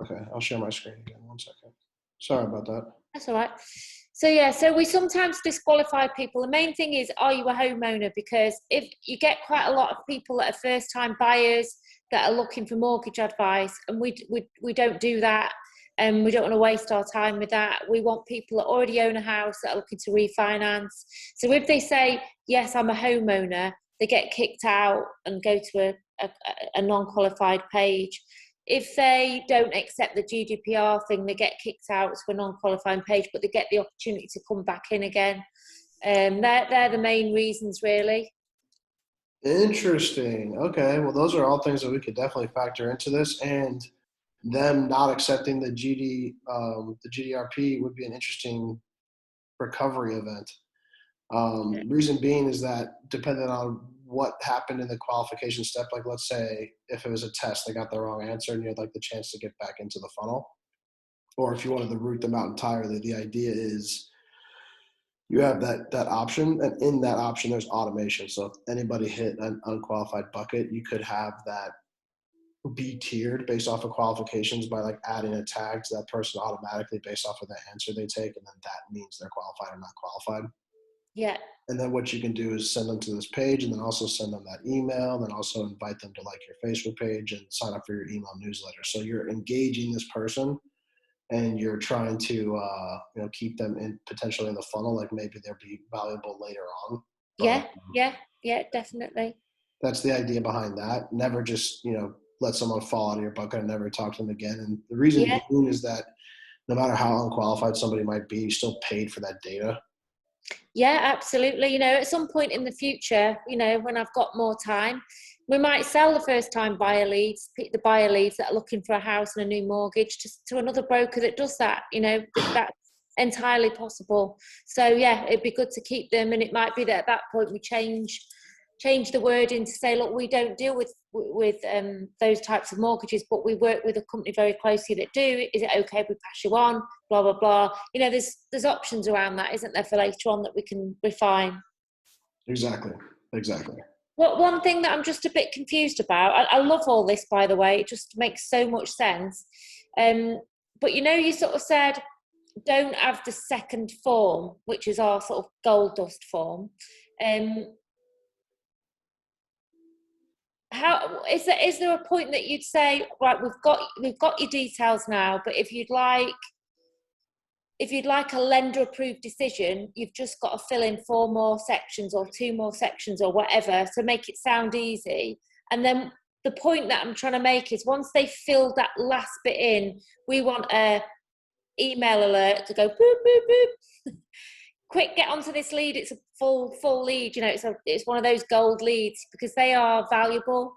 Okay, I'll share my screen again. 1 second. Sorry about that. That's all right. So yeah, so we sometimes disqualify people. The main thing is, are you a homeowner? Because if you get quite a lot of people that are first-time buyers that are looking for mortgage advice, and we don't do that, and we don't want to waste our time with that. We want people that already own a house that are looking to refinance. So if they say, yes, I'm a homeowner, they get kicked out and go to a non-qualified page. If they don't accept the GDPR thing, they get kicked out to a non-qualifying page, but they get the opportunity to come back in again. They're the main reasons, really. Interesting. Okay, well, those are all things that we could definitely factor into this, and them not accepting the GDRP would be an interesting recovery event. Reason being is that depending on what happened in the qualification step, like let's say if it was a test, they got the wrong answer and you had like the chance to get back into the funnel, or if you wanted to root them out entirely, the idea is you have that option, and in that option there's automation. So if anybody hit an unqualified bucket, you could have that be tiered based off of qualifications by like adding a tag to that person automatically based off of the answer they take, and then that means they're qualified or not qualified. Yeah. And then what you can do is send them to this page, and then also send them that email, and then also invite them to like your Facebook page and sign up for your email newsletter. So you're engaging this person, and you're trying to keep them in potentially in the funnel. Like maybe they'll be valuable later on. But, yeah, definitely. That's the idea behind that. Never just let someone fall out of your bucket and never talk to them again. And the reason being is that no matter how unqualified somebody might be, you still paid for that data. Yeah, absolutely. At some point in the future, when I've got more time, we might sell the first-time buyer leads, the buyer leads that are looking for a house and a new mortgage to another broker that does that. That's entirely possible. So yeah, it'd be good to keep them, and it might be that at that point we change the wording to say, look, we don't deal with those types of mortgages, but we work with a company very closely that do. Is it okay if we pass you on? Blah blah blah. There's options around that, isn't there, for later on that we can refine. Exactly. Well, one thing that I'm just a bit confused about, I love all this, by the way, it just makes so much sense. But you sort of said don't have the second form, which is our sort of gold dust form. How is there a point that you'd say, right, we've got your details now, but if you'd like a lender approved decision, you've just got to fill in 4 more sections or 2 more sections or whatever to make it sound easy. And then the point that I'm trying to make is once they fill that last bit in, we want a email alert to go boop boop boop. Quick, get onto this lead. It's a full lead. It's one of those gold leads because they are valuable.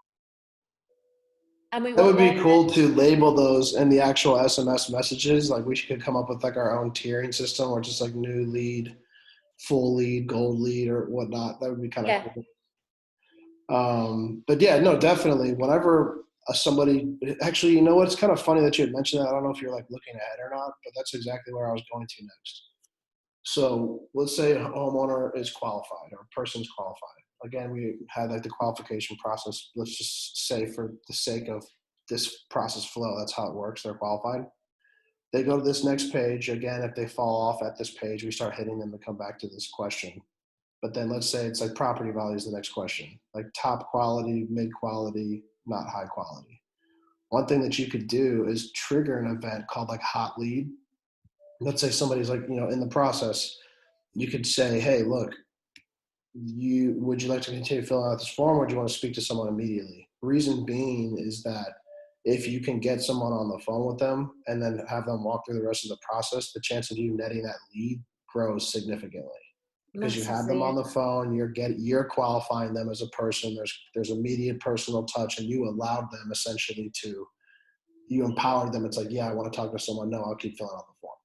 And that would be cool to label those in the actual SMS messages. Like we could come up with like our own tiering system, or just like new lead, full lead, gold lead, or whatnot. That would be kind of cool. But yeah, no, definitely. Whenever somebody, actually, it's kind of funny that you had mentioned that. I don't know if you're like looking ahead or not, but that's exactly where I was going to next. So let's say a homeowner is qualified or a person's qualified. Again, we had like the qualification process. Let's just say for the sake of this process flow, that's how it works. They're qualified. They go to this next page. Again, if they fall off at this page, we start hitting them to come back to this question. But then let's say it's like property value is the next question, like top quality, mid quality, not high quality. One thing that you could do is trigger an event called like hot lead. Let's say somebody's like, in the process, you could say, hey, look, would you like to continue filling out this form, or do you want to speak to someone immediately? Reason being is that if you can get someone on the phone with them and then have them walk through the rest of the process, the chance of you netting that lead grows significantly. Because you have them on the phone, you're qualifying them as a person. There's immediate personal touch, and you allowed them essentially you empowered them. It's like, yeah, I want to talk to someone. No, I'll keep filling out the form.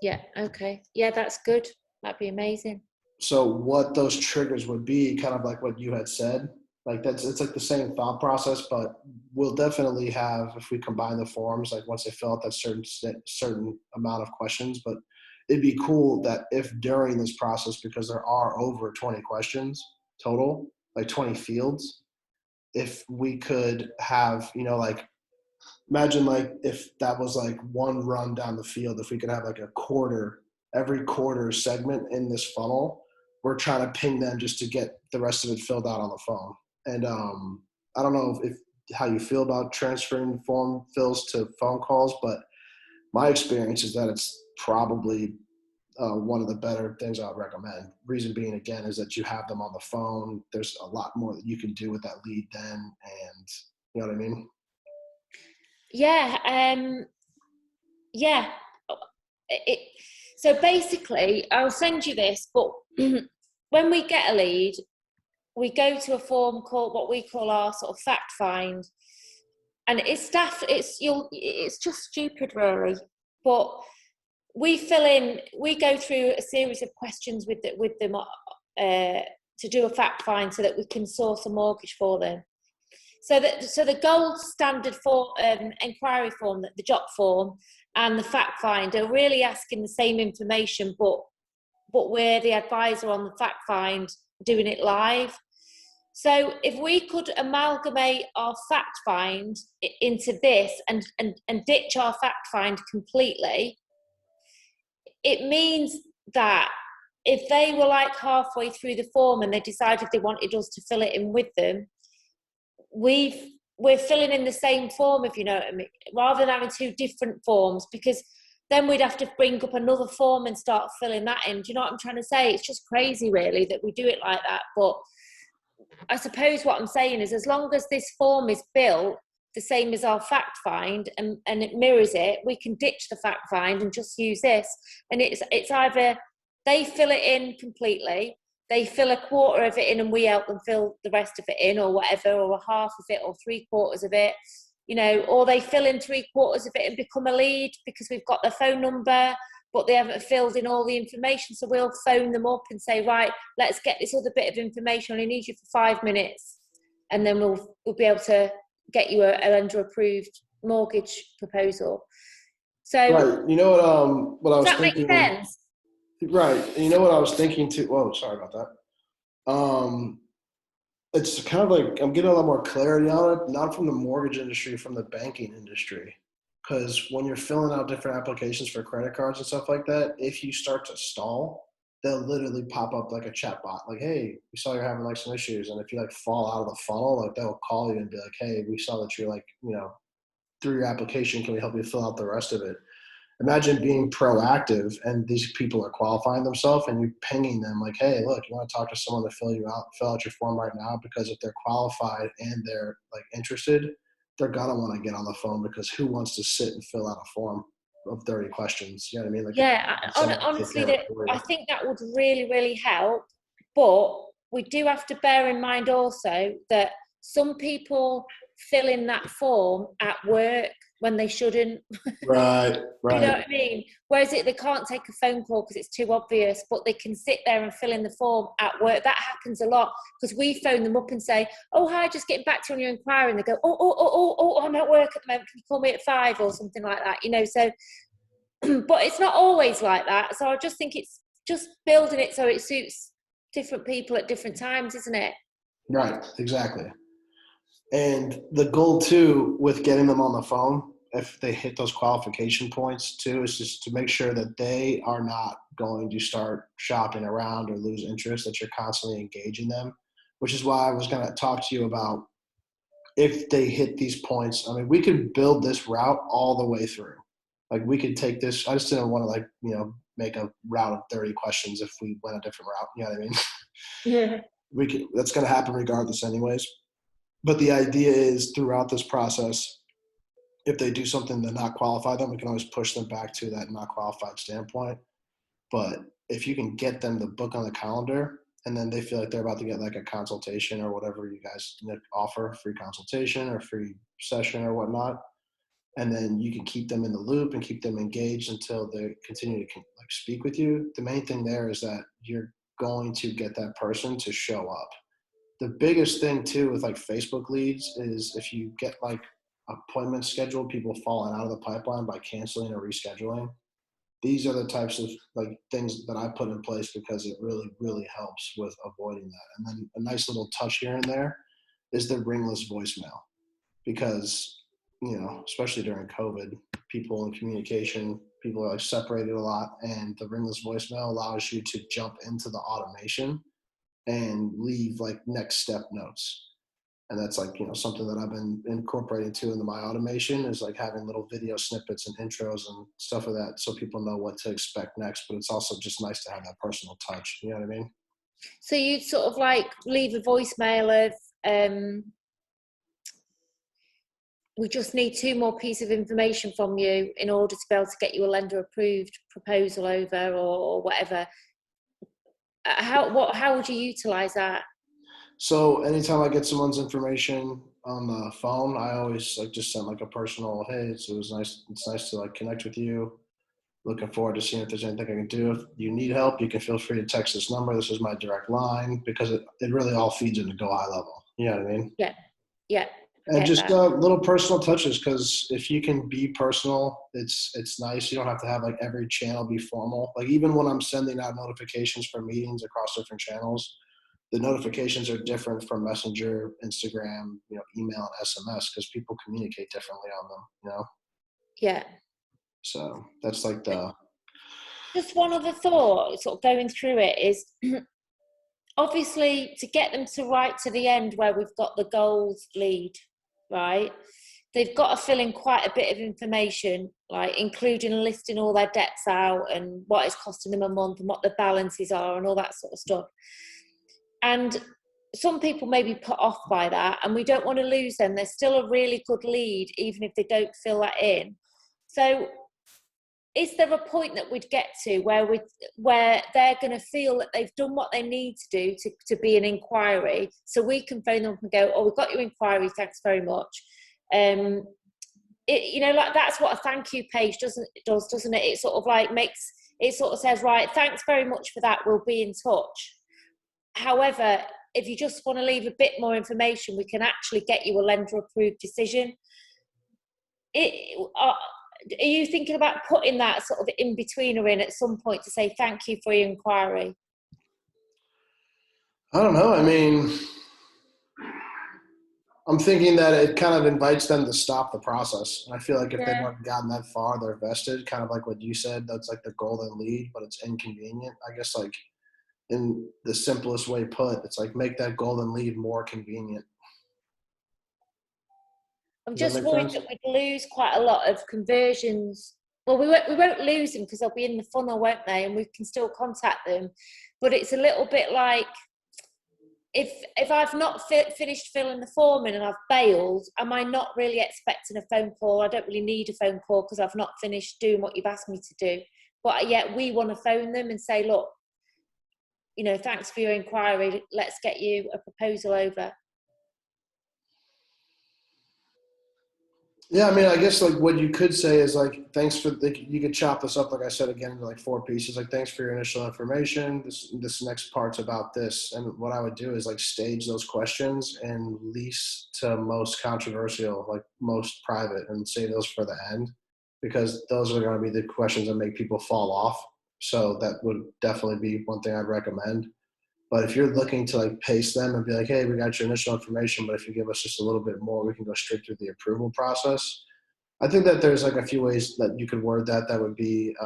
Yeah. Okay. Yeah, that's good. That'd be amazing. So what those triggers would be, kind of like what you had said, like it's like the same thought process, but we'll definitely have, if we combine the forms, like once they fill out that certain amount of questions, but it'd be cool that if during this process, because there are over 20 questions total, like 20 fields, if we could have, like Imagine like if that was like one run down the field, if we could have like every quarter segment in this funnel, we're trying to ping them just to get the rest of it filled out on the phone. And I don't know if how you feel about transferring form fills to phone calls, but my experience is that it's probably one of the better things I would recommend. Reason being, again, is that you have them on the phone. There's a lot more that you can do with that lead then, and you know what I mean? Yeah, yeah. It, so basically, I'll send you this, but when we get a lead, we go to a form called what we call our sort of fact find, and it's staff. It's just stupid, really. But we go through a series of questions with them to do a fact find so that we can source a mortgage for them. So the gold standard for inquiry form, the JOP form, and the fact find are really asking the same information, but we're the advisor on the fact find doing it live. So if we could amalgamate our fact find into this and ditch our fact find completely, it means that if they were like halfway through the form and they decided they wanted us to fill it in with them, we're filling in the same form, if you know what I mean, rather than having two different forms, because then we'd have to bring up another form and start filling that in. Do you know what I'm trying to say? It's just crazy, really, that we do it like that. But I suppose what I'm saying is, as long as this form is built the same as our fact find and it mirrors it, we can ditch the fact find and just use this. And it's either they fill it in completely, they fill a quarter of it in and we help them fill the rest of it in, or whatever, or a half of it or 3/4 of it, you know, or they fill in 3/4 of it and become a lead because we've got their phone number, but they haven't filled in all the information. So we'll phone them up and say, right, let's get this other bit of information. I only need you for 5 minutes. And then we'll be able to get you a lender approved mortgage proposal. So Right. You know what I does was that make thinking. sense? Right. And you know what I was thinking too. Whoa, sorry about that. It's kind of like I'm getting a lot more clarity on it, not from the mortgage industry, from the banking industry. Because when you're filling out different applications for credit cards and stuff like that, if you start to stall, they'll literally pop up like a chat bot, like, "Hey, we saw you're having like some issues," and if you like fall out of the funnel, like they'll call you and be like, "Hey, we saw that you're like, through your application, can we help you fill out the rest of it?" Imagine being proactive and these people are qualifying themselves and you pinging them like, "Hey, look, you want to talk to someone to fill out your form right now?" Because if they're qualified and they're like interested, they're gonna want to get on the phone, because who wants to sit and fill out a form of 30 questions? You know what I mean? Like, Yeah, someone to take honestly, care of it for I you. think that would really, really help. But we do have to bear in mind also that some people fill in that form at work when they shouldn't. Right, You know right. what I mean? Whereas they can't take a phone call because it's too obvious, but they can sit there and fill in the form at work. That happens a lot because we phone them up and say, "Oh, hi, just getting back to you on your inquiry," and they go, "Oh, I'm at work at the moment. Can you call me at 5 or something like that?" You know, so. But it's not always like that. So I just think it's just building it so it suits different people at different times, isn't it? Right, exactly. And the goal too with getting them on the phone, if they hit those qualification points too, is just to make sure that they are not going to start shopping around or lose interest, that you're constantly engaging them, which is why I was going to talk to you about if they hit these points. I mean, we could build this route all the way through. Like we could take this, I just didn't want to make a route of 30 questions if we went a different route. You know what I mean? Yeah. That's going to happen regardless anyways. But the idea is throughout this process, if they do something to not qualify them, we can always push them back to that not qualified standpoint. But if you can get them to book on the calendar and then they feel like they're about to get like a consultation or whatever you guys offer, free consultation or free session or whatnot, and then you can keep them in the loop and keep them engaged until they continue to like speak with you. The main thing there is that you're going to get that person to show up. The biggest thing too with like Facebook leads is if you get like appointments scheduled, people falling out of the pipeline by canceling or rescheduling. These are the types of like things that I put in place because it really, really helps with avoiding that. And then a nice little touch here and there is the ringless voicemail, because especially during COVID, people in communication, people are like separated a lot, and the ringless voicemail allows you to jump into the automation and leave like next step notes. And that's like, something that I've been incorporating too into my automation is like having little video snippets and intros and stuff of that so people know what to expect next. But it's also just nice to have that personal touch. You know what I mean? So you'd sort of like leave a voicemail of, we just need 2 more pieces of information from you in order to be able to get you a lender approved proposal over, or whatever. How would you utilize that? So anytime I get someone's information on the phone, I always like just send like a personal, hey, it was nice. It's nice to like connect with you. Looking forward to seeing if there's anything I can do. If you need help, you can feel free to text this number. This is my direct line, because it really all feeds into Go High Level. You know what I mean? Yeah, yeah, I And get just that. little personal touches, because if you can be personal, it's nice. You don't have to have like every channel be formal. Like even when I'm sending out notifications for meetings across different channels, the notifications are different from Messenger, Instagram, email, and SMS, because people communicate differently on them. Yeah. So that's like the Just one other thought, sort of going through it, is obviously to get them to write to the end where we've got the goals lead, right? They've got to fill in quite a bit of information, like including listing all their debts out and what it's costing them a month and what the balances are and all that sort of stuff. And some people may be put off by that, and we don't want to lose them. They're still a really good lead, even if they don't fill that in. So is there a point that we'd get to where they're going to feel that they've done what they need to do to be an inquiry, so we can phone them up and go, oh, we've got your inquiry, thanks very much. Like that's what a thank you page doesn't it? It sort of like it sort of says, right, thanks very much for that, we'll be in touch. However, if you just want to leave a bit more information, we can actually get you a lender approved decision. Are you thinking about putting that sort of in-betweener in at some point to say thank you for your inquiry? I don't know. I mean, I'm thinking that it kind of invites them to stop the process. And I feel like if they've Yeah. already gotten that far, they're vested, kind of like what you said. That's like the golden lead, but it's inconvenient. I guess like in the simplest way put, it's like make that golden lead more convenient. I'm Does that just make worried sense? that we'd lose quite a lot of conversions. Well, we won't lose them because they'll be in the funnel, won't they? And we can still contact them. But it's a little bit like, if I've not finished filling the form in and I've bailed, am I not really expecting a phone call? I don't really need a phone call because I've not finished doing what you've asked me to do. But yet we want to phone them and say, look, thanks for your inquiry. Let's get you a proposal over. Yeah, I mean, I guess like what you could say is like, thanks for you could chop this up, like I said, again, into like 4 pieces. Like, thanks for your initial information. This next part's about this. And what I would do is like stage those questions and least to most controversial, like most private, and save those for the end, because those are going to be the questions that make people fall off. So that would definitely be one thing I'd recommend. But if you're looking to like pace them and be like, hey, we got your initial information, but if you give us just a little bit more, we can go straight through the approval process. I think that there's like a few ways that you could word that would be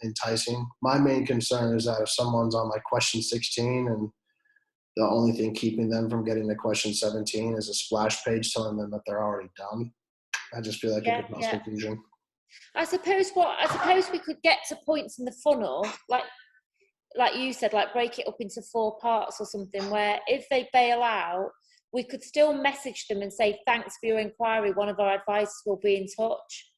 enticing. My main concern is that if someone's on like question 16 and the only thing keeping them from getting to question 17 is a splash page telling them that they're already done, I just feel like it Yeah, could cause yeah. confusion. I suppose we could get to points in the funnel, like you said, like break it up into 4 parts or something, where if they bail out, we could still message them and say, thanks for your inquiry, one of our advisors will be in touch,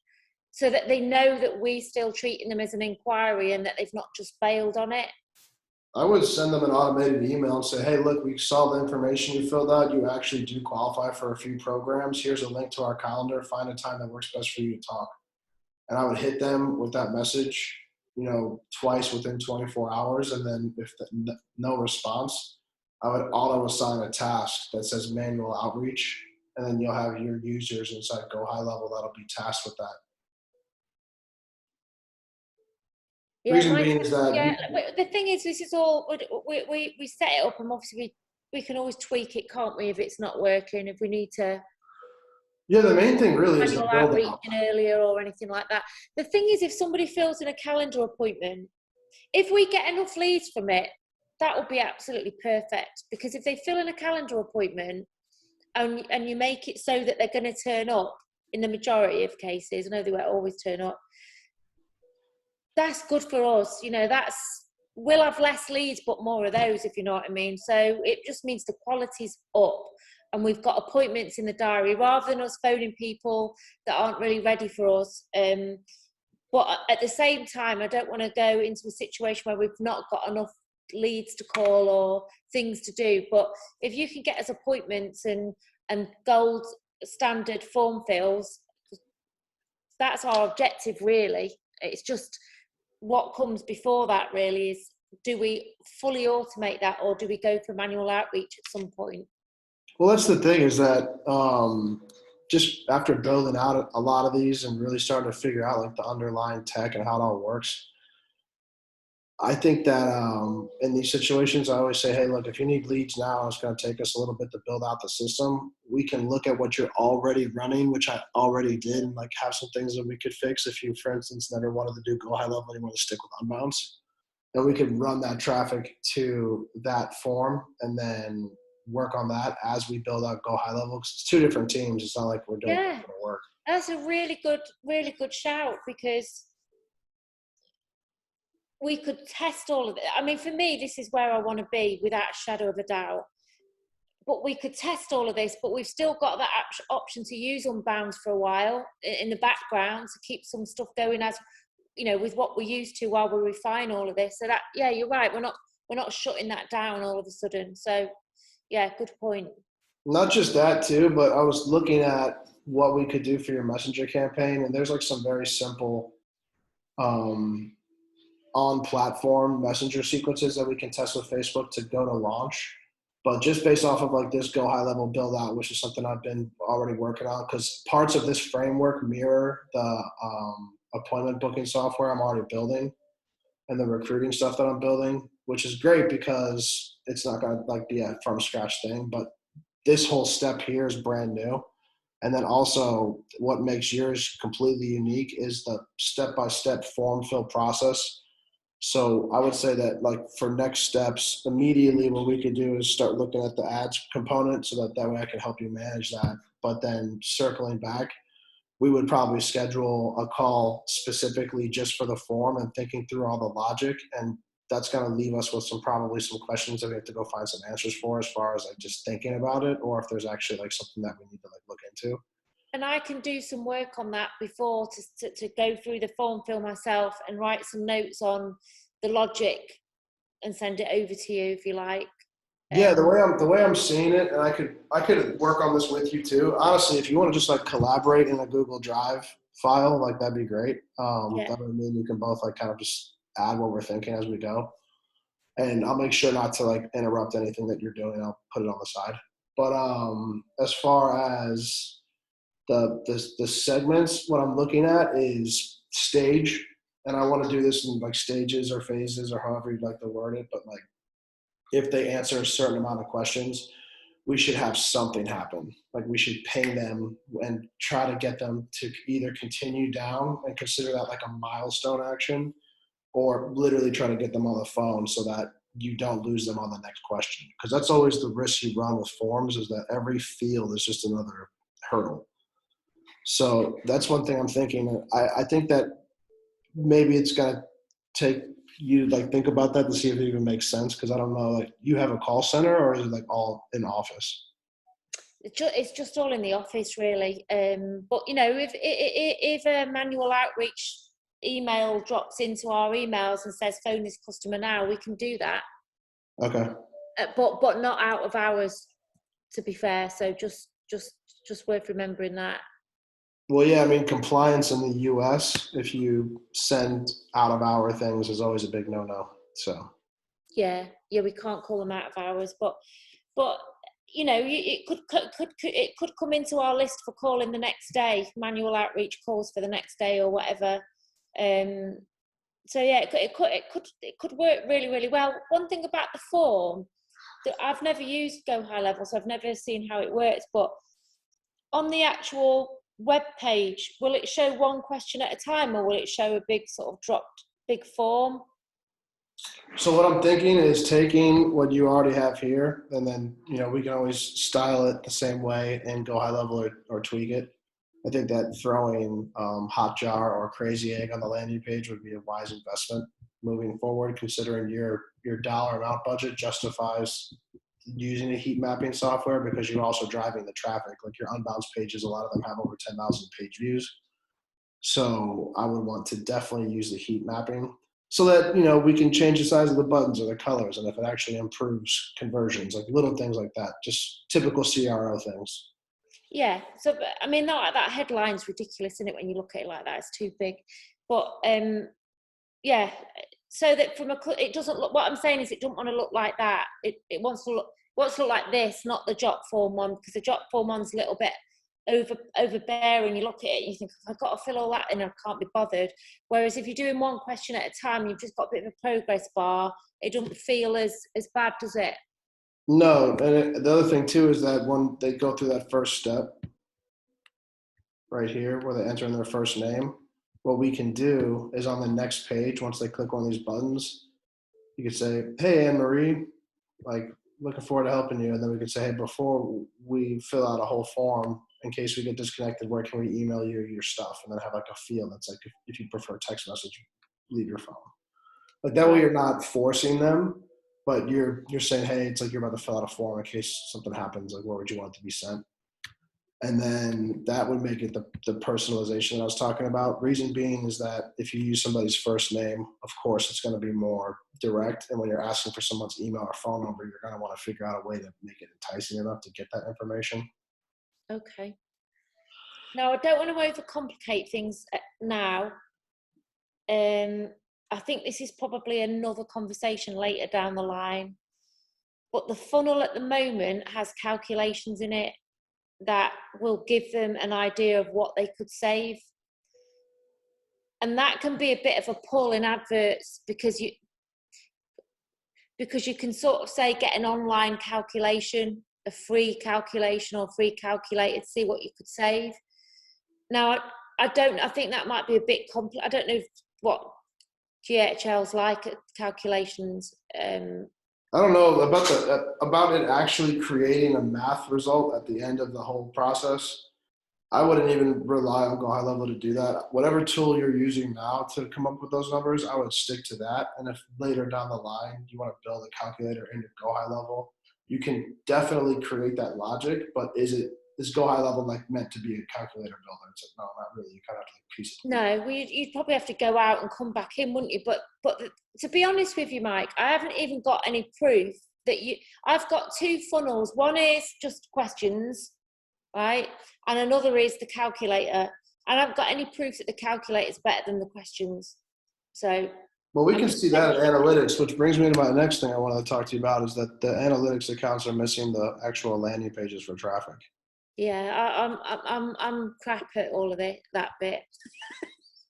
so that they know that we're still treating them as an inquiry and that they've not just bailed on it. I would send them an automated email and say, hey, look, we saw the information you filled out. You actually do qualify for a few programs. Here's a link to our calendar. Find a time that works best for you to talk. And I would hit them with that message, twice within 24 hours. And then if no response, I would auto assign a task that says manual outreach. And then you'll have your users inside Go High Level that'll be tasked with that. Yeah, Reason being is that the thing is, this is all, we set it up, and obviously we can always tweak it, can't we, if it's not working, if we need to. Yeah, the main thing really is the Manual build outreach out. in earlier or anything like that. The thing is, if somebody fills in a calendar appointment, if we get enough leads from it, that would be absolutely perfect. Because if they fill in a calendar appointment and you make it so that they're going to turn up in the majority of cases, I know they won't always turn up, that's good for us. We'll have less leads, but more of those, if you know what I mean. So it just means the quality's up and we've got appointments in the diary rather than us phoning people that aren't really ready for us. But at the same time, I don't want to go into a situation where we've not got enough leads to call or things to do. But if you can get us appointments and gold standard form fills, that's our objective, really. It's just what comes before that, really, is do we fully automate that or do we go for manual outreach at some point? Well, that's the thing is that just after building out a lot of these and really starting to figure out like the underlying tech and how it all works, I think that in these situations, I always say, hey, look, if you need leads now, it's going to take us a little bit to build out the system. We can look at what you're already running, which I already did, and like have some things that we could fix. If you, for instance, never wanted to do go high level and you want to stick with unbounce, then we could run that traffic to that form and then work on that as we build out go high level. Because it's two different teams. It's not like we're doing Yeah, different work. that's a really good shout because we could test all of it. I mean, for me, this is where I want to be without a shadow of a doubt. But we could test all of this, but we've still got that option to use Unbound for a while in the background to keep some stuff going as, with what we're used to while we refine all of this. So that, yeah, you're right. We're not shutting that down all of a sudden. So yeah, good point. Not just that too, but I was looking at what we could do for your messenger campaign, and there's like some very simple um, on platform messenger sequences that we can test with Facebook to go to launch. But just based off of like this go high level build out, which is something I've been already working on, because parts of this framework mirror the appointment booking software I'm already building and the recruiting stuff that I'm building, which is great because it's not going to like be a from scratch thing. But this whole step here is brand new. And then also what makes yours completely unique is the step-by-step form fill process. So I would say that like for next steps, immediately what we could do is start looking at the ads component so that way I can help you manage that. But then circling back, we would probably schedule a call specifically just for the form and thinking through all the logic. And that's going to leave us with probably some questions that we have to go find some answers for as far as like just thinking about it, or if there's actually like something that we need to like look into. And I can do some work on that before to go through the form fill myself and write some notes on the logic and send it over to you if you like. Yeah, the way I'm seeing it, and I could work on this with you too. Honestly, if you want to just like collaborate in a Google Drive file, like that'd be great. Yeah. That would mean we can both like kind of just add what we're thinking as we go. And I'll make sure not to like interrupt anything that you're doing. I'll put it on the side. But as far as the segments, what I'm looking at is stage, and I want to do this in like stages or phases or however you'd like to word it. But like if they answer a certain amount of questions, we should have something happen. Like we should ping them and try to get them to either continue down and consider that like a milestone action, or literally try to get them on the phone so that you don't lose them on the next question. Because that's always the risk you run with forms, is that every field is just another hurdle. So that's one thing I'm thinking. I think that maybe it's going to take you like think about that to see if it even makes sense. Because I don't know, like you have a call center or is it like all in office? It's just all in the office, really. But if a manual outreach email drops into our emails and says phone this customer now, we can do that. Okay. But not out of hours, to be fair. So just worth remembering that. Well, yeah, I mean, compliance in the US, if you send out of hour things, is always a big no-no. So, Yeah, we can't call them out of hours, but it could come into our list for calling the next day, manual outreach calls for the next day or whatever. So yeah, it could work really, really well. One thing about the form that I've never used Go High Level, so I've never seen how it works, but on the actual web page, will it show one question at a time, or will it show a big sort of big form? So what I'm thinking is taking what you already have here, and then, we can always style it the same way and go high level or tweak it. I think that throwing Hotjar or Crazy Egg on the landing page would be a wise investment moving forward, considering your dollar amount budget justifies using a heat mapping software, because you're also driving the traffic. Like your unbounce pages, a lot of them have over 10,000 page views. So I would want to definitely use the heat mapping so that, we can change the size of the buttons or the colors, and if it actually improves conversions, like little things like that, just typical CRO things. Yeah. So, I mean, that headline's ridiculous, isn't it? When you look at it like that, it's too big. But yeah. So that it doesn't look. What I'm saying is, it doesn't want to look like that. It wants to look like this, not the jot form one, because the jot form one's a little bit overbearing. You look at it and you think, I've got to fill all that in, I can't be bothered. Whereas if you're doing one question at a time, you've just got a bit of a progress bar. It doesn't feel as bad, does it? No, and the other thing too is that when they go through that first step right here where they enter in their first name, what we can do is on the next page, once they click on these buttons, you could say, hey, Anne Marie, like, looking forward to helping you. And then we could say, hey, before we fill out a whole form, in case we get disconnected, where can we email you your stuff? And then have like a field that's like, if you prefer text message, leave your phone. Like that way you're not forcing them, but you're saying, hey, it's like you're about to fill out a form in case something happens. Like, where would you want it to be sent? And then that would make it the personalization that I was talking about. Reason being is that if you use somebody's first name, of course, it's going to be more direct. And when you're asking for someone's email or phone number, you're going to want to figure out a way to make it enticing enough to get that information. Okay. Now, I don't want to overcomplicate things now. I think this is probably another conversation later down the line. But the funnel at the moment has calculations in it that will give them an idea of what they could save. And that can be a bit of a pull in adverts, because you can sort of say, get an online calculation, a free calculation or free calculator to see what you could save. Now, I think that might be a bit complex. I don't know what GHL's like at calculations. I don't know about it actually creating a math result at the end of the whole process. I wouldn't even rely on Go High Level to do that. Whatever tool you're using now to come up with those numbers, I would stick to that. And if later down the line you want to build a calculator into Go High Level, you can definitely create that logic. But is Go High Level like meant to be a calculator builder? It's like, no, not really. You kind of have to piece it together. No, you'd probably have to go out and come back in, wouldn't you? But to be honest with you, Mike, I haven't even got any proof that I've got two funnels. One is just questions, right? And another is the calculator. And I haven't got any proof that the calculator is better than the questions. So. Well, we can see that in analytics, which brings me to my next thing I wanted to talk to you about, is that the analytics accounts are missing the actual landing pages for traffic. Yeah, I'm crap at all of that bit.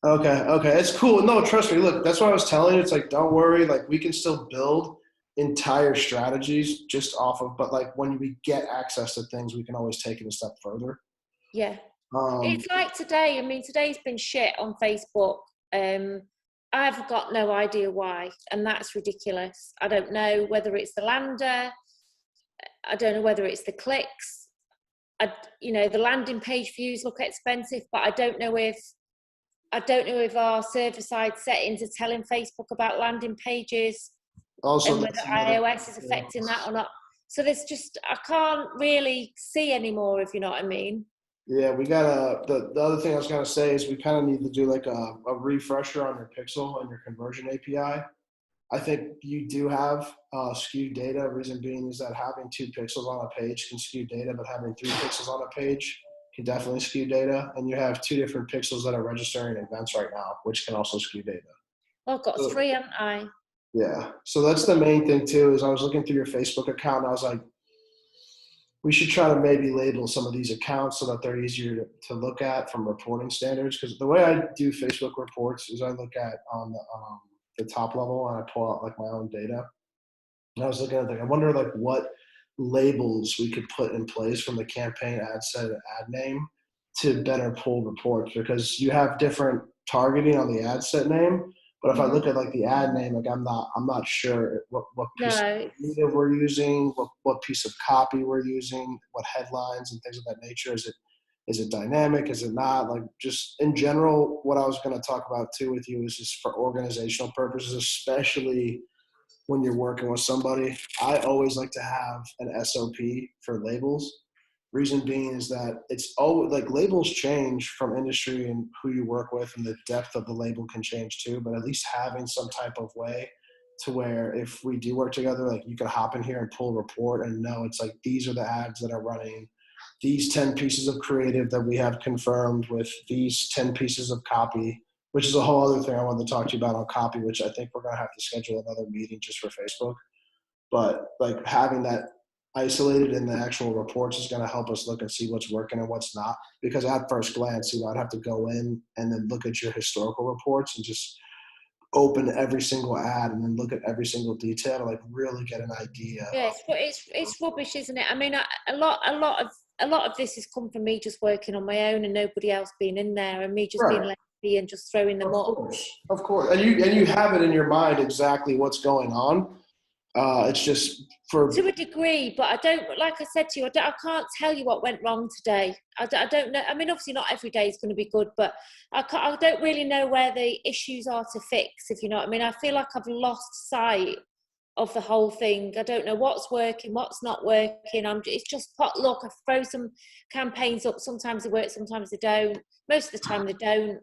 Okay, it's cool. No, trust me. Look, that's what I was telling you. It's like, don't worry. Like, we can still build entire strategies just off of, but like when we get access to things, we can always take it a step further. Yeah. It's like today. I mean, today's been shit on Facebook. I've got no idea why, and that's ridiculous. I don't know whether it's the lander. I don't know whether it's the clicks. The landing page views look expensive, but I don't know if our server-side settings are telling Facebook about landing pages, also, and whether iOS is affecting that or not. So I can't really see anymore, if you know what I mean. Yeah, we got the other thing I was gonna say is we kind of need to do like a refresher on your pixel and your conversion API. I think you do have skewed data. Reason being is that having 2 pixels on a page can skew data, but having 3 pixels on a page can definitely skew data. And you have 2 different pixels that are registering events right now, which can also skew data. Well, I've got 3, haven't I? Yeah. So that's the main thing too, is I was looking through your Facebook account and I was like, we should try to maybe label some of these accounts so that they're easier to look at from reporting standards. Because the way I do Facebook reports is I look at on the top level and I pull out like my own data. And I was looking at like, I wonder like what labels we could put in place from the campaign ad set and ad name to better pull reports, because you have different targeting on the ad set name. But if I Hmm. look at like the ad name, like I'm not sure what piece of No. media we're using, what piece of copy we're using, what headlines and things of that nature. Is it dynamic? Is it not? Like, just in general, what I was going to talk about too with you is just for organizational purposes, especially when you're working with somebody. I always like to have an SOP for labels. Reason being is that it's always like labels change from industry and who you work with, and the depth of the label can change too. But at least having some type of way to where if we do work together, like you can hop in here and pull a report and know it's like these are the ads that are running, these 10 pieces of creative that we have confirmed with these 10 pieces of copy, which is a whole other thing I wanted to talk to you about on copy, which I think we're going to have to schedule another meeting just for Facebook. But like having that isolated in the actual reports is going to help us look and see what's working and what's not. Because at first glance, I'd have to go in and then look at your historical reports and just open every single ad and then look at every single detail to like really get an idea of. Yes, but it's rubbish, isn't it? I mean, a lot of this has come from me just working on my own and nobody else being in there, and me just being Right. lazy and just throwing them Of up. course, of course, and you have it in your mind exactly what's going on. It's just for To a degree, but I don't, like I said to you, I can't tell you what went wrong today. I don't know. I mean, obviously not every day is going to be good, but I don't really know where the issues are to fix, if you know what I mean. I feel like I've lost sight of the whole thing. I don't know what's working, what's not working. It's just pot luck. I throw some campaigns up. Sometimes they work, sometimes they don't. Most of the time they don't.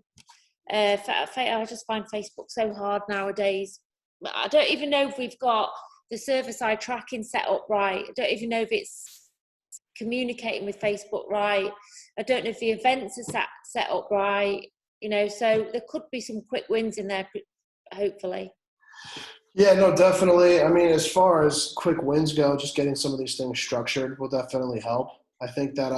I just find Facebook so hard nowadays. I don't even know if we've got the server-side tracking set up right. I don't even know if it's communicating with Facebook right. I don't know if the events are set up right. So there could be some quick wins in there, hopefully. Yeah, no, definitely. I mean, as far as quick wins go, just getting some of these things structured will definitely help. I think that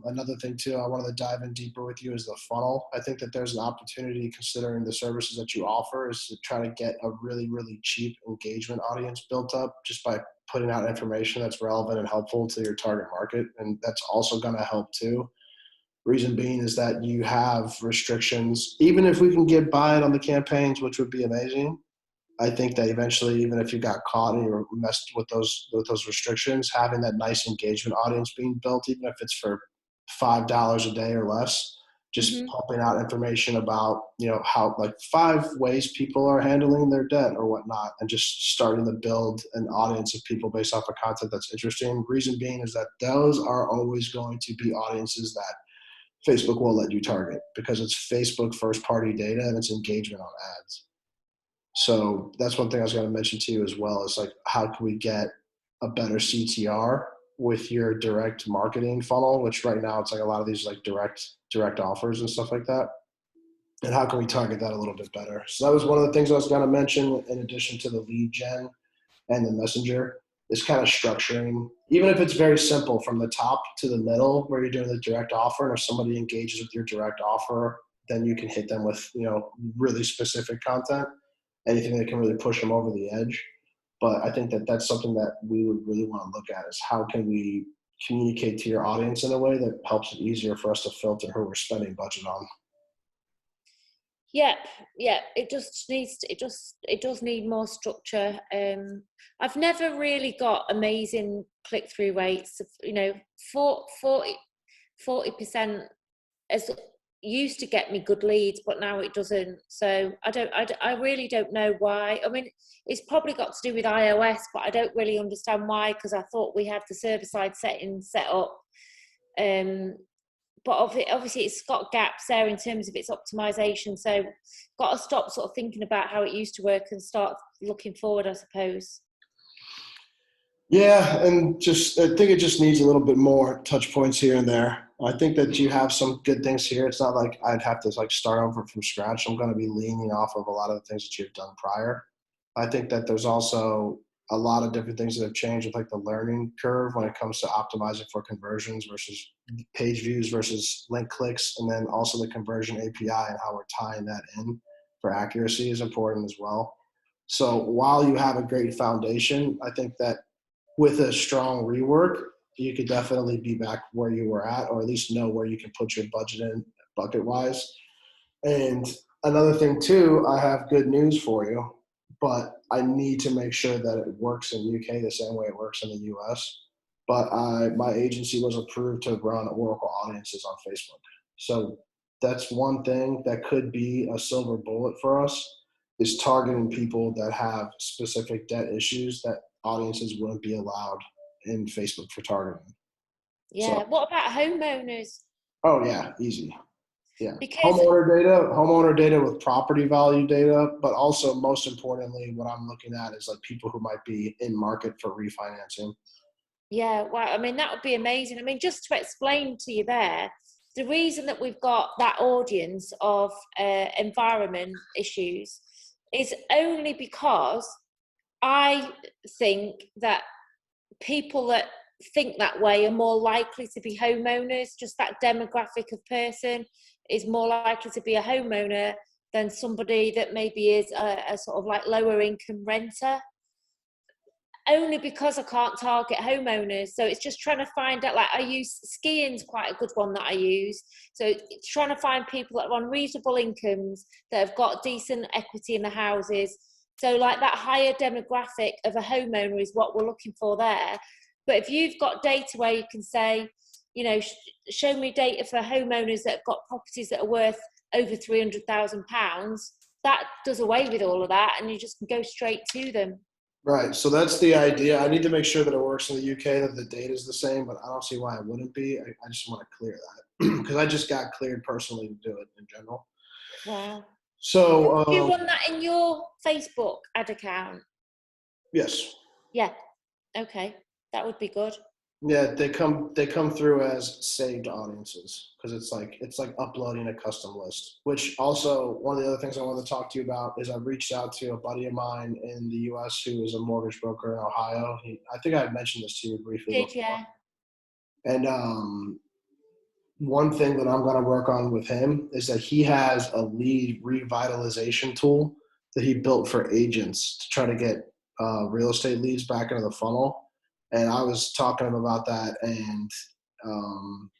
another thing too, I wanted to dive in deeper with you is the funnel. I think that there's an opportunity, considering the services that you offer, is to try to get a really, really cheap engagement audience built up just by putting out information that's relevant and helpful to your target market. And that's also going to help too. Reason being is that you have restrictions. Even if we can get by it on the campaigns, which would be amazing, I think that eventually, even if you got caught and you were messed with those restrictions, having that nice engagement audience being built, even if it's for $5 a day or less, just Hmm. pumping out information about how like 5 ways people are handling their debt or whatnot, and just starting to build an audience of people based off of content that's interesting. Reason being is that those are always going to be audiences that Facebook will let you target, because it's Facebook first party data and it's engagement on ads. So that's one thing I was going to mention to you as well, is like, how can we get a better CTR with your direct marketing funnel, which right now it's like a lot of these like direct offers and stuff like that. And how can we target that a little bit better? So that was one of the things I was going to mention, in addition to the lead gen and the messenger, is kind of structuring, even if it's very simple, from the top to the middle where you're doing the direct offer. And if somebody engages with your direct offer, then you can hit them with really specific content, anything that can really push them over the edge. But I think that that's something that we would really want to look at, is how can we communicate to your audience in a way that helps it easier for us to filter who we're spending budget on. Yep, yep. It does need more structure. I've never really got amazing click through rates. 40% as used to get me good leads, but now it doesn't. So I really don't know why. I mean, it's probably got to do with iOS, but I don't really understand why, because I thought we had the server side settings set up. But obviously it's got gaps there in terms of its optimization. So got to stop sort of thinking about how it used to work and start looking forward, I suppose. Yeah, and just I think it just needs a little bit more touch points here and there. I think that you have some good things here. It's not like I'd have to like start over from scratch. I'm going to be leaning off of a lot of the things that you've done prior. I think that there's also a lot of different things that have changed with like the learning curve when it comes to optimizing for conversions versus page views versus link clicks, and then also the conversion API and how we're tying that in for accuracy is important as well. So while you have a great foundation, I think that with a strong rework, you could definitely be back where you were at, or at least know where you can put your budget in bucket wise. And another thing too, I have good news for you, but I need to make sure that it works in UK the same way it works in the US. But my agency was approved to run Oracle audiences on Facebook. So that's one thing that could be a silver bullet for us, is targeting people that have specific debt issues that audiences wouldn't be allowed in Facebook for targeting. So, Yeah. What about homeowners? oh yeah, easy. Yeah. Because Homeowner data with property value data, but also most importantly, what I'm looking at is like people who might be in market for refinancing. yeah, well, I mean, that would be amazing. I mean, just to explain to you there, the reason that we've got that audience of environment issues is only because I think that people that think that way are more likely to be homeowners. Just that demographic of person is more likely to be a homeowner than somebody that maybe is a sort of like lower income renter, only because I can't target homeowners. So it's just trying to find out, like I use skiing's quite a good one that I use. So it's trying to find people that are on reasonable incomes, that have got decent equity in the houses. So like that higher demographic of a homeowner is what we're looking for there. But if you've got data where you can say, you know, show me data for homeowners that have got properties that are worth over £300,000, that does away with all of that, and you just can go straight to them. Right. So that's the idea. I need to make sure that it works in the UK, that the data is the same, but I don't see why it wouldn't be. I just want to clear that because I just got cleared personally to do it in general. Wow. So, Do you run that in your Facebook ad account? yes. Yeah. Okay. That would be good. Yeah, they come through as saved audiences because it's like uploading a custom list. Which also, one of the other things I wanted to talk to you about is I reached out to a buddy of mine in the U.S. who is a mortgage broker in Ohio. I think I had mentioned this to you briefly Did before. yeah. And one thing that I'm going to work on with him is that he has a lead revitalization tool that he built for agents to try to get real estate leads back into the funnel. And I was talking to him about that, and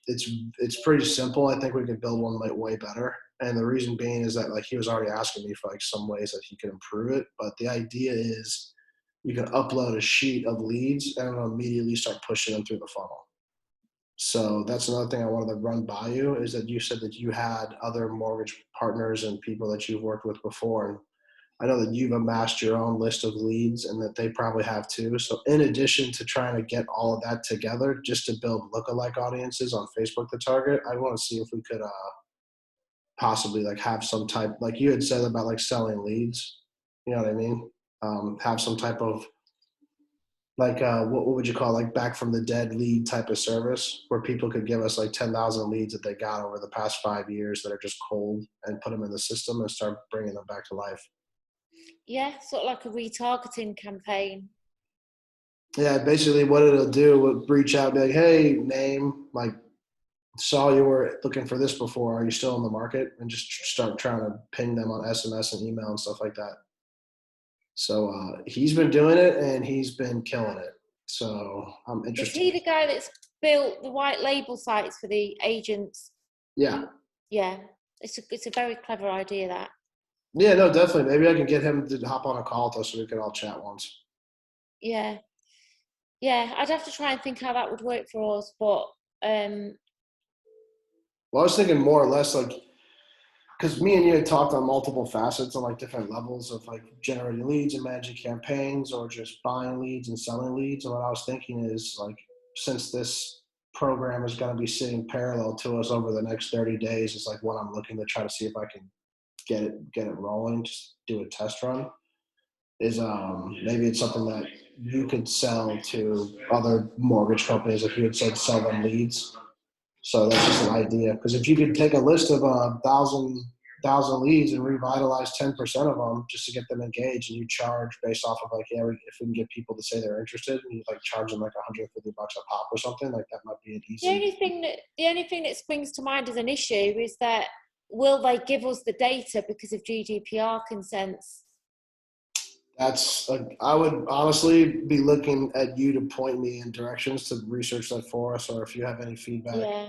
it's pretty simple. I think we could build one like way better. And the reason being is that like he was already asking me for like some ways that he could improve it. But the idea is you can upload a sheet of leads and it'll immediately start pushing them through the funnel. So that's another thing I wanted to run by you, is that you said that you had other mortgage partners and people that you've worked with before. And I know that you've amassed your own list of leads and that they probably have too. So in addition to trying to get all of that together just to build lookalike audiences on Facebook to target, I want to see if we could possibly like have some type, like you had said about like selling leads, you know what I mean? Have some type of like what would you call like back from the dead lead type of service where people could give us like 10,000 leads that they got over the past 5 years that are just cold, and put them in the system and start bringing them back to life. Yeah, sort of like a retargeting campaign. Yeah, basically what it'll do would reach out and be like, hey, name, like, saw you were looking for this before. Are you still in the market? And just start trying to ping them on SMS and email and stuff like that. So he's been doing it and he's been killing it. So I'm Is interested. he the guy that's built the white label sites for the agents? Yeah. Yeah. It's a very clever idea, that. Yeah, no, definitely. Maybe I can get him to hop on a call with us so we can all chat once. Yeah. Yeah. I'd have to try and think how that would work for us, but Well, I was thinking more or less like, because me and you had talked on multiple facets on like different levels of like generating leads and managing campaigns or just buying leads and selling leads. And what I was thinking is like, since this program is going to be sitting parallel to us over the next 30 days, is like what I'm looking to try to see if I can get it rolling, just do a test run. Is maybe it's something that you could sell to other mortgage companies if you had said sell them leads. So that's just an idea. Because if you could take a list of 1,000 leads and revitalize 10% of them just to get them engaged, and you charge based off of like, yeah, if we can get people to say they're interested, and you like charge them like $150 a pop or something, like that might be an the easy. only thing that springs to mind as an issue is that, will they give us the data because of GDPR consents? I would honestly be looking at you to point me in directions to research that for us, or if you have any feedback Yeah.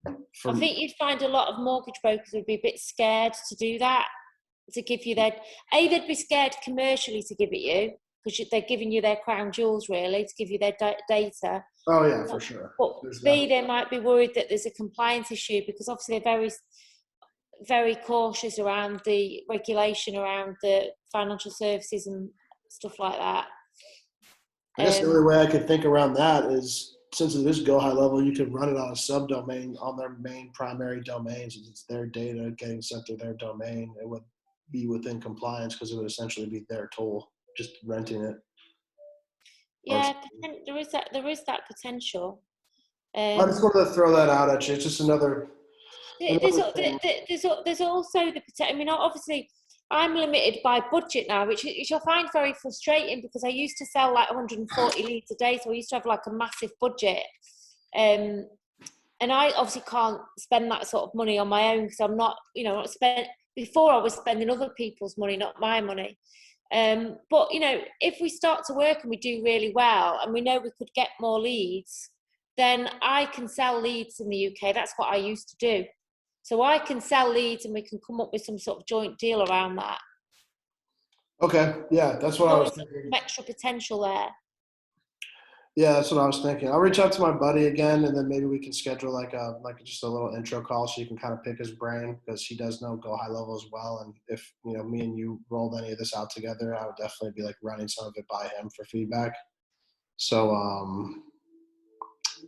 I from. think you'd find a lot of mortgage brokers would be a bit scared to do that, to give you their, they'd be scared commercially to give it you because they're giving you their crown jewels really to give you their data. Oh yeah, for sure. But There's B, that. they might be worried that there's a compliance issue because obviously they're very, very cautious around the regulation around the financial services and stuff like that. I guess the only way I could think around that is since it is Go High Level, you could run it on a subdomain on their main primary domain. Since it's their data getting sent to their domain, it would be within compliance because it would essentially be their tool, just renting it. Or Yeah, there is that potential. I just Um, wanted to throw that out at you. It's just There's another thing. there's also the potential. I mean, obviously, I'm limited by budget now, which you'll find very frustrating because I used to sell like 140 leads a day, so I used to have like a massive budget, um, and I obviously can't spend that sort of money on my own because I'm not, not spent. Before I was spending other people's money, not my money. But if we start to work and we do really well, and we know we could get more leads, then I can sell leads in the UK. That's what I used to do. So I can sell leads and we can come up with some sort of joint deal around that. Okay, yeah, that's what There's I was always thinking. some extra potential there. Yeah, that's what I was thinking. I'll reach out to my buddy again, and then maybe we can schedule like just a little intro call so you can kind of pick his brain because he does know Go High Level as well. And if me and you rolled any of this out together, I would definitely be like running some of it by him for feedback. So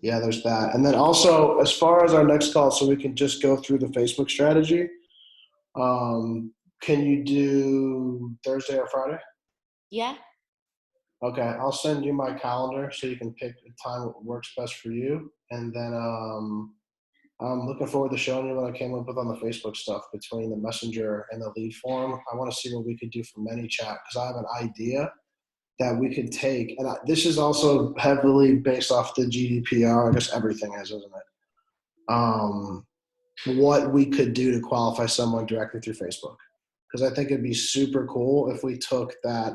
yeah, there's that. And then also as far as our next call, so we can just go through the Facebook strategy. Um, can you do Thursday or Friday? Yeah. Okay, I'll send you my calendar so you can pick the time that works best for you. And then I'm looking forward to showing you what I came up with on the Facebook stuff between the messenger and the lead form. I want to see what we could do for ManyChat because I have an idea that we could take. And this is also heavily based off the GDPR. I guess everything is, isn't it? What we could do to qualify someone directly through Facebook. Because I think it'd be super cool if we took that.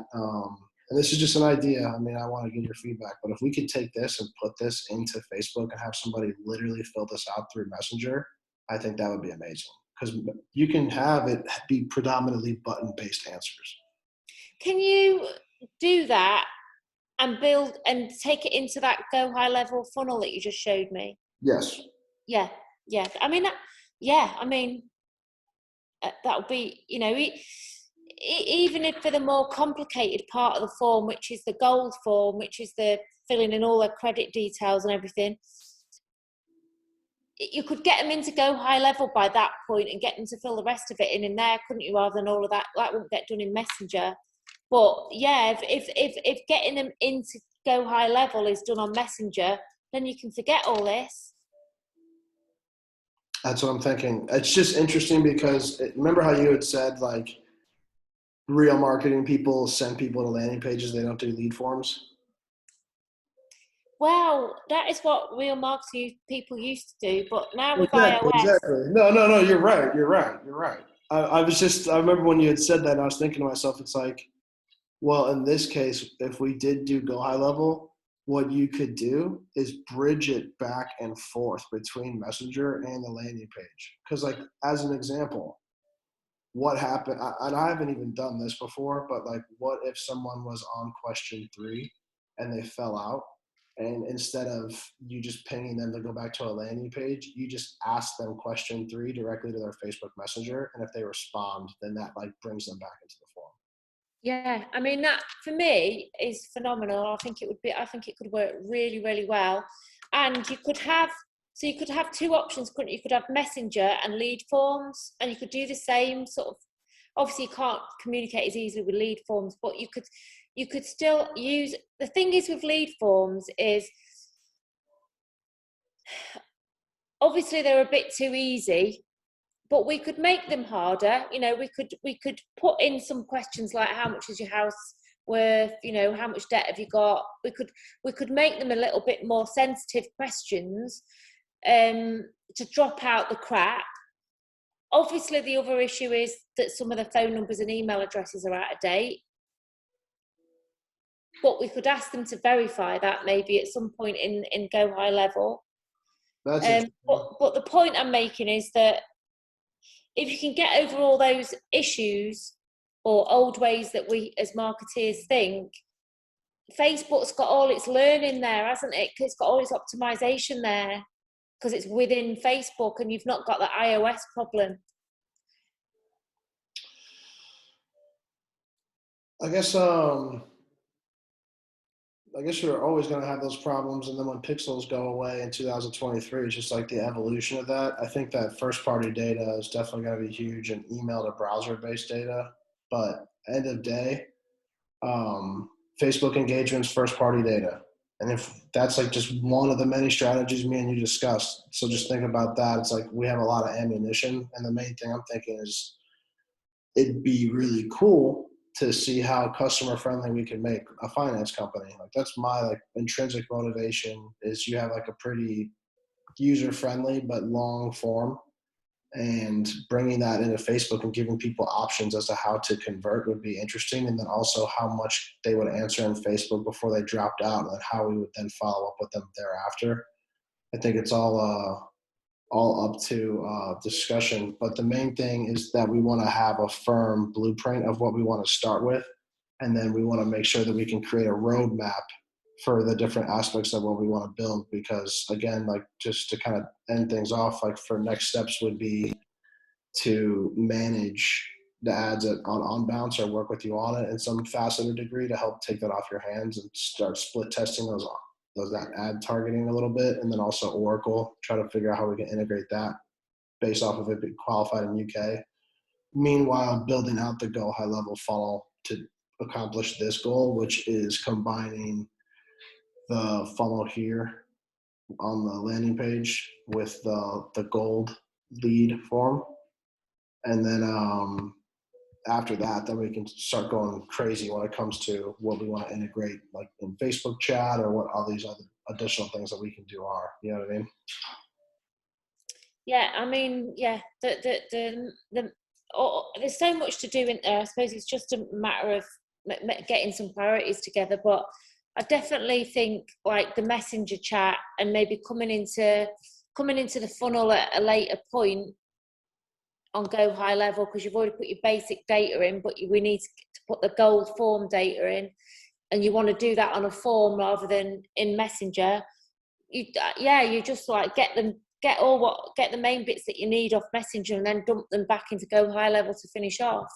And this is just an idea. I mean, I want to get your feedback, but if we could take this and put this into Facebook and have somebody literally fill this out through Messenger, I think that would be amazing. Because you can have it be predominantly button-based answers. Can you do that and build and take it into that Go High Level funnel that you just showed me? Yes. Yeah. Yeah. I mean, that would be, even if for the more complicated part of the form, which is the gold form, which is the filling in all the credit details and everything, you could get them in to Go High Level by that point and get them to fill the rest of it in there, couldn't you? Rather than all of that, that won't get done in Messenger. But yeah, if getting them into Go High Level is done on Messenger, then you can forget all this. That's what I'm thinking. It's just interesting because remember how you had said like real marketing people send people to landing pages, they don't do lead forms? Well, that is what real marketing people used to do, but now with Exactly, iOS, exactly. No, you're right. You're right. You're right. I remember when you had said that, and I was thinking to myself, it's like, well, in this case, if we did do Go High Level, what you could do is bridge it back and forth between Messenger and the landing page. Because, like, as an example, what happened, and I haven't even done this before, but like, what if someone was on question 3 and they fell out? And instead of you just pinging them to go back to a landing page, you just ask them question 3 directly to their Facebook Messenger. And if they respond, then that like brings them back into the form. yeah, I mean that for me is phenomenal. I think it could work really, really well. And you could have two options, couldn't you? You could have Messenger and lead forms, and you could do the same sort of, obviously you can't communicate as easily with lead forms, but you could still use, the thing is with lead forms is obviously they're a bit too easy, but we could make them harder. We could put in some questions like how much is your house worth, how much debt have you got. We could make them a little bit more sensitive questions, to drop out the crap. Obviously the other issue is that some of the phone numbers and email addresses are out of date. but we could ask them to verify that maybe at some point in Go High Level. That's interesting. But the point I'm making is that if you can get over all those issues or old ways that we as marketeers think, Facebook's got all its learning there, hasn't it? It's got all its optimization there because it's within Facebook, and you've not got the iOS problem. I guess you're always going to have those problems, and then when pixels go away in 2023, it's just like the evolution of that. I think that first-party data is definitely going to be huge, and email to browser-based data. But end of day, Facebook engagement's first-party data, and if that's like just one of the many strategies me and you discussed, so just think about that. It's like we have a lot of ammunition, and the main thing I'm thinking is it'd be really cool to see how customer friendly we can make a finance company. Like that's my like intrinsic motivation is you have like a pretty user friendly but long form, and bringing that into Facebook and giving people options as to how to convert would be interesting. And then also how much they would answer in Facebook before they dropped out, and then how we would then follow up with them thereafter. I think it's all up to discussion. But the main thing is that we want to have a firm blueprint of what we want to start with. And then we want to make sure that we can create a roadmap for the different aspects of what we want to build. Because again, like just to kind of end things off, like for next steps would be to manage the ads on Bounce or work with you on it in some facet or degree to help take that off your hands and start split testing those that ad targeting a little bit, and then also Oracle, try to figure out how we can integrate that based off of it being qualified in UK. Meanwhile, building out the Go High Level funnel to accomplish this goal, which is combining the funnel here on the landing page with the gold lead form. And then after that, then we can start going crazy when it comes to what we want to integrate, like in Facebook chat or what all these other additional things that we can do are. You know what I mean? Yeah, I mean, yeah, there's so much to do in there. I suppose it's just a matter of getting some priorities together. But I definitely think like the messenger chat and maybe coming into the funnel at a later point on Go High Level, because you've already put your basic data in, but we need to put the gold form data in, and you want to do that on a form rather than in Messenger. You just like get the main bits that you need off Messenger and then dump them back into Go High Level to finish off.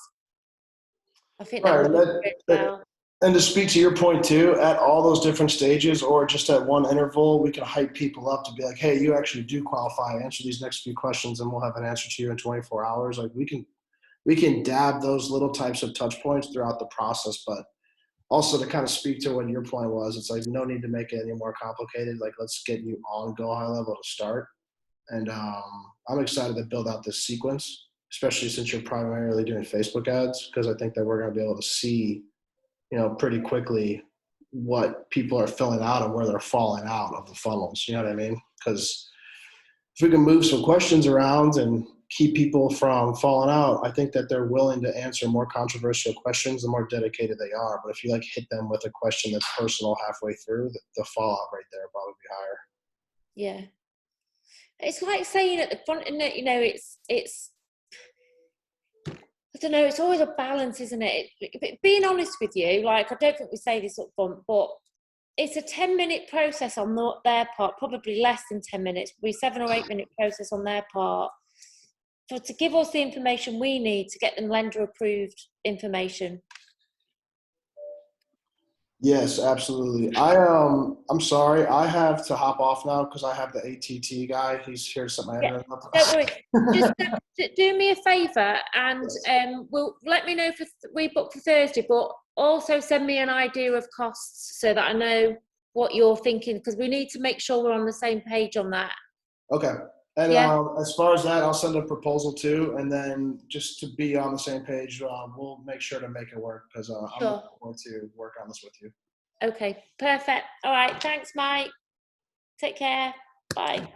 I think that Right, would work really well. and to speak to your point too, at all those different stages or just at one interval, we can hype people up to be like, hey, you actually do qualify. Answer these next few questions and we'll have an answer to you in 24 hours. Like we can dab those little types of touch points throughout the process. But also to kind of speak to what your point was, it's like no need to make it any more complicated. Like let's get you on Go High Level to start. And I'm excited to build out this sequence, especially since you're primarily doing Facebook ads, because I think that we're going to be able to see, pretty quickly what people are filling out and where they're falling out of the funnels. You know what I mean? Because if we can move some questions around and keep people from falling out, I think that they're willing to answer more controversial questions the more dedicated they are. But if you like hit them with a question that's personal halfway through, the fallout right there will probably be higher. Yeah. It's like saying at the front, isn't it? It's I don't know, it's always a balance, isn't it? Being honest with you, like I don't think we say this up front, but it's a 10-minute process on their part, probably less than 10 minutes, probably 7 or 8 minute process on their part to give us the information we need to get them lender approved information. Yes, absolutely. I'm sorry, I have to hop off now because I have the ATT guy. He's here to set my internet up. Don't worry. Just do me a favour and we'll let me know if we book for Thursday, but also send me an idea of costs so that I know what you're thinking, because we need to make sure we're on the same page on that. Okay. And yeah. As far as that, I'll send a proposal too. And then just to be on the same page, we'll make sure to make it work because I'm looking forward to work on this with you. Okay, perfect. All right. Thanks, Mike. Take care. Bye.